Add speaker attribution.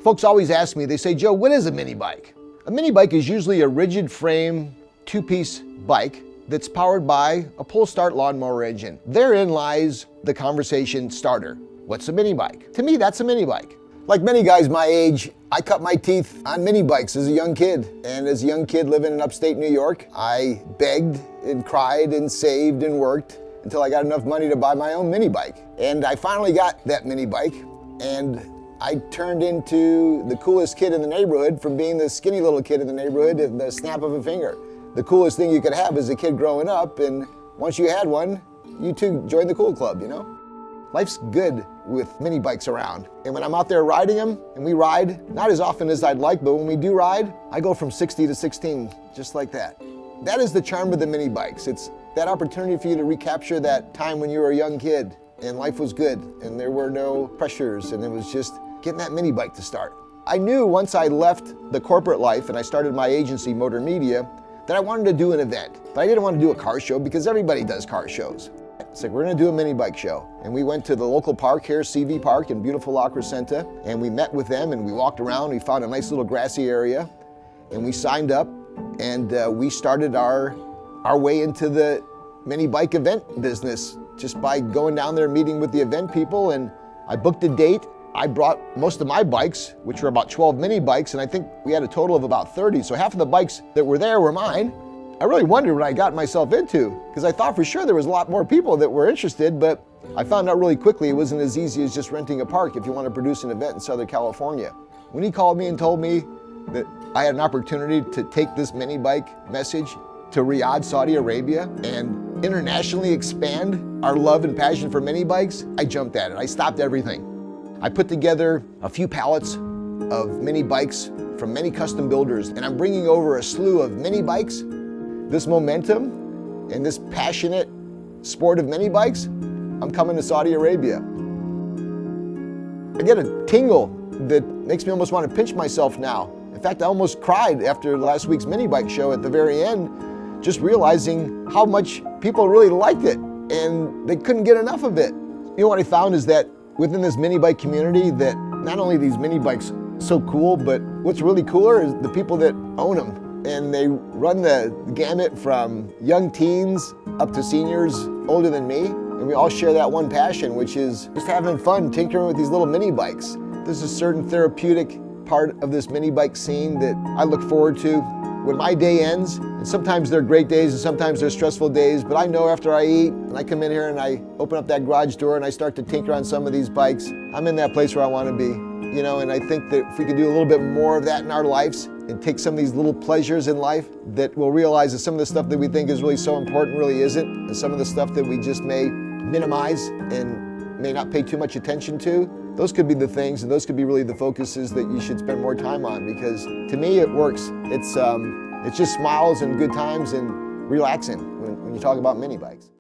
Speaker 1: Folks always ask me, they say, Joe, what is a mini bike? A mini bike is usually a rigid frame, two-piece bike that's powered by a pull-start lawnmower engine. Therein lies the conversation starter. What's a mini bike? To me, that's a mini bike. Like many guys my age, I cut my teeth on mini bikes as a young kid. And as a young kid living in upstate New York, I begged and cried and saved and worked until I got enough money to buy my own mini bike. And I finally got that mini bike, and I turned into the coolest kid in the neighborhood from being the skinny little kid in the neighborhood at the snap of a finger. The coolest thing you could have as a kid growing up, and once you had one, you too joined the cool club, you know? Life's good with mini bikes around. And when I'm out there riding them, and we ride, not as often as I'd like, but when we do ride, I go from 60 to 16, just like that. That is the charm of the mini bikes. It's that opportunity for you to recapture that time when you were a young kid and life was good and there were no pressures, and it was just getting that mini bike to start. I knew once I left the corporate life and I started my agency, Motor Media, that I wanted to do an event. But I didn't want to do a car show because everybody does car shows. It's like, we're gonna do a mini bike show. And we went to the local park here, CV Park in beautiful La Crescenta, and we met with them and we walked around. We found a nice little grassy area and we signed up, and we started our way into the mini bike event business just by going down there, meeting with the event people. And I booked a date. I brought most of my bikes, which were about 12 mini bikes, and I think we had a total of about 30. So half of the bikes that were there were mine. I really wondered what I got myself into, because I thought for sure there was a lot more people that were interested, but I found out really quickly it wasn't as easy as just renting a park if you want to produce an event in Southern California. When he called me and told me that I had an opportunity to take this mini bike message to Riyadh, Saudi Arabia, and internationally expand our love and passion for mini bikes, I jumped at it. I stopped everything. I put together a few pallets of mini bikes from many custom builders, and I'm bringing over a slew of mini bikes. This momentum and this passionate sport of mini bikes, I'm coming to Saudi Arabia. I get a tingle that makes me almost want to pinch myself now. In fact, I almost cried after last week's mini bike show at the very end, just realizing how much people really liked it and they couldn't get enough of it. You know what I found is that within this mini bike community, that not only these mini bikes so cool, but what's really cooler is the people that own them. And they run the gamut from young teens up to seniors older than me. And we all share that one passion, which is just having fun tinkering with these little mini bikes. There's a certain therapeutic part of this mini bike scene that I look forward to when my day ends. And sometimes they're great days and sometimes they're stressful days, but I know after I eat and I come in here and I open up that garage door and I start to tinker on some of these bikes, I'm in that place where I want to be. You know, and I think that if we can do a little bit more of that in our lives and take some of these little pleasures in life, that we'll realize that some of the stuff that we think is really so important really isn't, and some of the stuff that we just may minimize and may not pay too much attention to, those could be the things, and those could be really the focuses that you should spend more time on, because to me it works. It's just smiles and good times and relaxing when you talk about mini bikes.